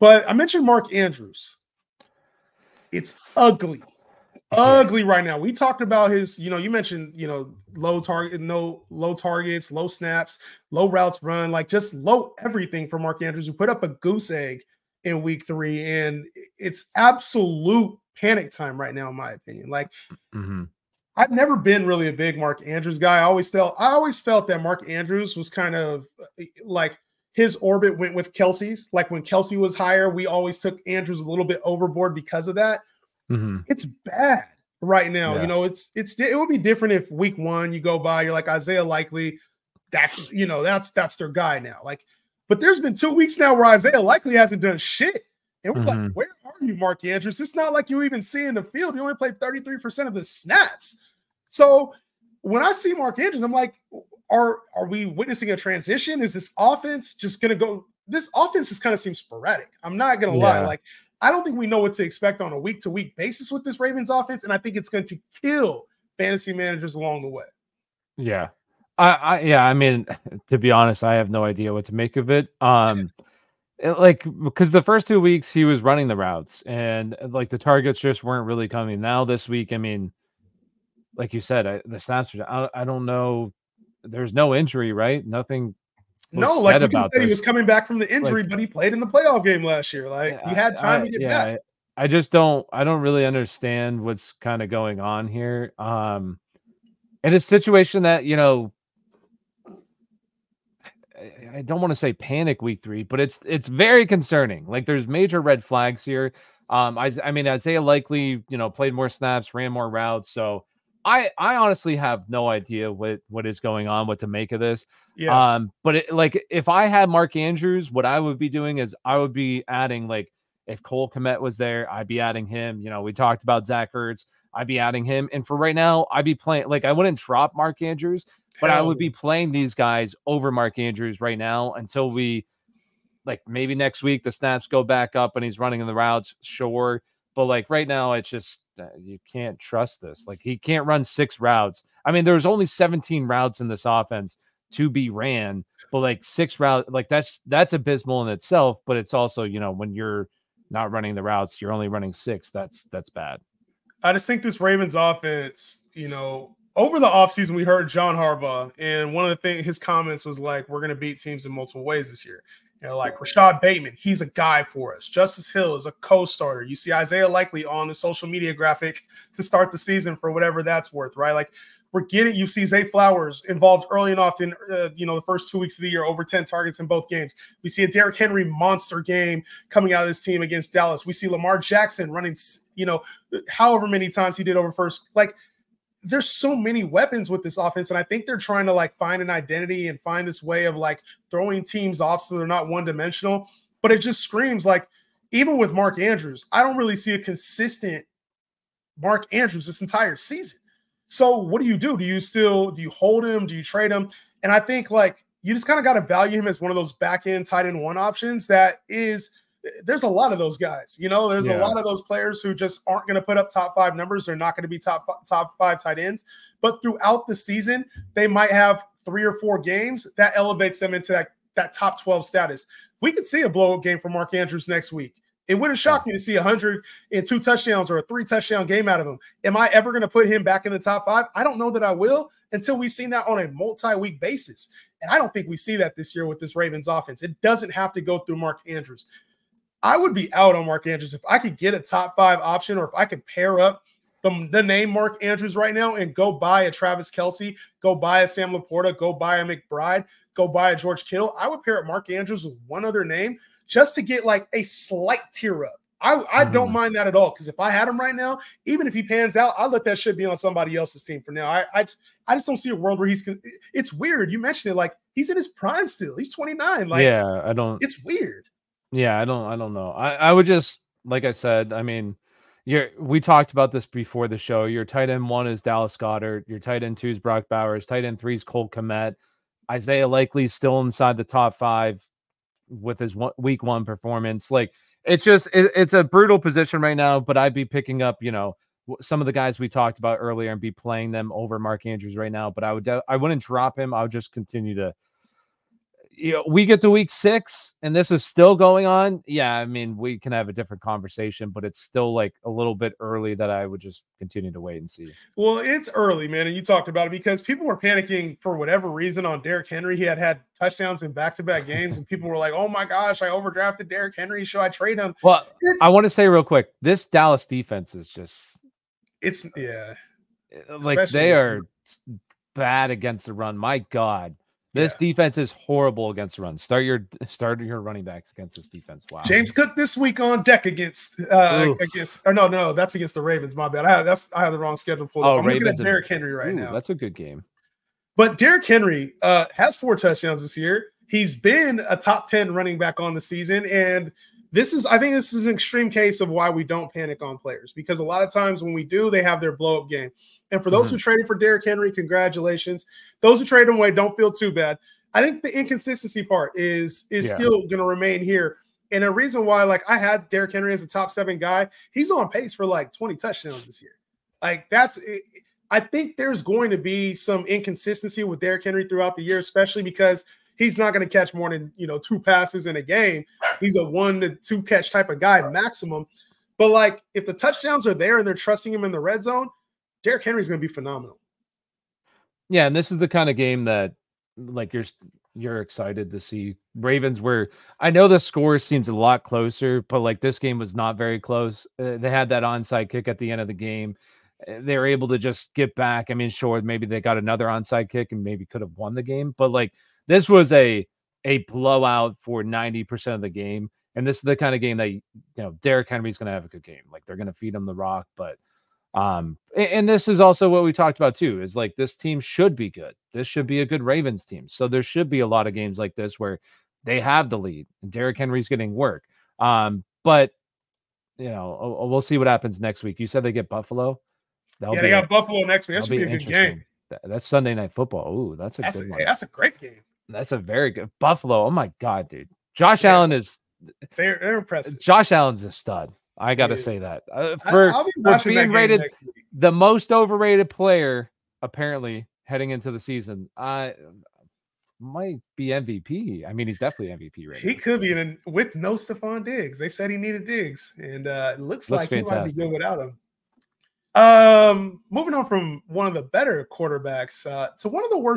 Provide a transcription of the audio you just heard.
But I mentioned Mark Andrews. It's ugly. Ugly right now. We talked about his, you mentioned, low target, no low targets, low snaps, low routes run, like just low everything for Mark Andrews, who put up a goose egg in week 3. And it's absolute panic time right now, in my opinion. Like, I've never been really a big Mark Andrews guy. I always felt that Mark Andrews was kind of like his orbit went with Kelsey's. Like when Kelsey was higher, we always took Andrews a little bit overboard because of that. It's bad right now. Yeah. It would be different if week 1 you go by, you're like Isaiah Likely, that's their guy now. Like, but there's been 2 weeks now where Isaiah Likely hasn't done shit. And we're like, where are you, Mark Andrews? It's not like you even see in the field. You only played 33% of the snaps. So when I see Mark Andrews, I'm like, are we witnessing a transition? Is this offense just going to go? This offense just kind of seems sporadic. I'm not going to lie. Like, I don't think we know what to expect on a week-to-week basis with this Ravens offense, and I think it's going to kill fantasy managers along the way. Yeah. I mean, to be honest, I have no idea what to make of it. Because the first 2 weeks he was running the routes and like the targets just weren't really coming. Now this week, I mean, like you said, the snaps I don't know. There's no injury, right? Nothing. No, like we said, he was coming back from the injury, but he played in the playoff game last year. Like he had time to get back. I don't really understand what's kind of going on here. And a situation that, I don't want to say panic week 3, but it's very concerning. Like there's major red flags here. I mean, Isaiah Likely, played more snaps, ran more routes. So I honestly have no idea what is going on, what to make of this. Yeah. But if I had Mark Andrews, what I would be doing is I would be adding, like, if Cole Kmet was there, I'd be adding him. We talked about Zach Ertz. I'd be adding him. And for right now, I'd be playing, like, I wouldn't drop Mark Andrews, but I would be playing these guys over Mark Andrews right now until we, like, maybe next week the snaps go back up and he's running in the routes. Sure. But like right now, it's just, you can't trust this. Like he can't run 6 routes. I mean, there's only 17 routes in this offense to be ran, but like 6 routes, like that's abysmal in itself. But it's also, when you're not running the routes, you're only running 6. That's bad. I just think this Ravens offense, over the offseason, we heard John Harbaugh, and one of the things, his comments was like, we're going to beat teams in multiple ways this year. Like Rashad Bateman, he's a guy for us. Justice Hill is a co-starter. You see Isaiah Likely on the social media graphic to start the season for whatever that's worth, right? Like you see Zay Flowers involved early and often, the first 2 weeks of the year, over 10 targets in both games. We see a Derrick Henry monster game coming out of this team against Dallas. We see Lamar Jackson running, however many times he did over first. Like, there's so many weapons with this offense, and I think they're trying to like find an identity and find this way of like throwing teams off so they're not one-dimensional. But it just screams like, even with Mark Andrews, I don't really see a consistent Mark Andrews this entire season. So what do you do? Do you hold him? Do you trade him? And I think like you just kind of got to value him as one of those back-end tight end 1 options there's a lot of those guys, there's a lot of those players who just aren't going to put up top 5 numbers. They're not going to be top 5 tight ends, but throughout the season, they might have 3 or 4 games that elevates them into that top 12 status. We could see a blowout game from Mark Andrews next week. It wouldn't shock me to see 102 touchdowns or a 3-touchdown game out of him. Am I ever going to put him back in the top 5? I don't know that I will until we've seen that on a multi-week basis. And I don't think we see that this year with this Ravens offense. It doesn't have to go through Mark Andrews. I would be out on Mark Andrews if I could get a top 5 option, or if I could pair up the name Mark Andrews right now and go buy a Travis Kelce, go buy a Sam Laporta, go buy a McBride, go buy a George Kittle. I would pair up Mark Andrews with one other name just to get like a slight tier up. I don't mind that at all, because if I had him right now, even if he pans out, I'll let that shit be on somebody else's team for now. I just don't see a world where it's weird. You mentioned it, like he's in his prime still. He's 29. Like, it's weird. Yeah, I don't know. I would just, like I said, I mean, we talked about this before the show. Your tight end 1 is Dallas Goedert. Your tight end 2 is Brock Bowers. Tight end 3 is Cole Kmet. Isaiah Likely still inside the top 5 with his week 1 performance. Like, it's a brutal position right now, but I'd be picking up, some of the guys we talked about earlier and be playing them over Mark Andrews right now. But I wouldn't drop him. I would just continue to, we get to week 6 and this is still going on. Yeah, I mean, we can have a different conversation, but it's still like a little bit early that I would just continue to wait and see. Well, it's early, man, and you talked about it because people were panicking for whatever reason on Derrick Henry. He had touchdowns in back-to-back games, and people were like, "Oh my gosh, I overdrafted Derrick Henry. Should I trade him?" Well, I want to say real quick, this Dallas defense is just like especially they are bad against the run. My God. This defense is horrible against the run. Start your running backs against this defense. Wow. James Cook this week on deck against no, that's against the Ravens. My bad. I have the wrong schedule pulled up. I'm looking at Derrick Henry right now. That's a good game. But Derrick Henry has 4 touchdowns this year. He's been a top 10 running back on the season, and I think this is an extreme case of why we don't panic on players, because a lot of times when we do, they have their blow up game. And for those who traded for Derrick Henry, congratulations. Those who traded him away, don't feel too bad. I think the inconsistency part is still going to remain here. And a reason why, like, I had Derrick Henry as a top 7 guy, he's on pace for like 20 touchdowns this year. Like, I think there's going to be some inconsistency with Derrick Henry throughout the year, especially because he's not going to catch more than 2 passes in a game. He's a 1 to 2 catch type of guy maximum. But like, if the touchdowns are there and they're trusting him in the red zone, Derrick Henry's going to be phenomenal. Yeah, and this is the kind of game that, like, you're excited to see. Ravens, where I know the score seems a lot closer, but like this game was not very close. They had that onside kick at the end of the game. They were able to just get back. I mean, sure, maybe they got another onside kick and maybe could have won the game, but like this was a blowout for 90% of the game. And this is the kind of game that, Derrick Henry's going to have a good game. Like, they're going to feed him the rock, but and this is also what we talked about too, is like this team should be good. This should be a good Ravens team. So there should be a lot of games like this where they have the lead and Derrick Henry's getting work. But we'll see what happens next week. You said they get Buffalo. They got Buffalo next week. That should be a good game. That's Sunday Night Football. Ooh, that's a good one. That's a great game. That's a very good Buffalo. Oh my God, dude. Josh Allen is they're impressive. Josh Allen's a stud. I got to say that for being rated the most overrated player, apparently heading into the season, might be MVP. I mean, he's definitely MVP rated. He could be with no Stephon Diggs. They said he needed Diggs, and it looks like fantastic. He might be good without him. Moving on from one of the better quarterbacks to one of the worst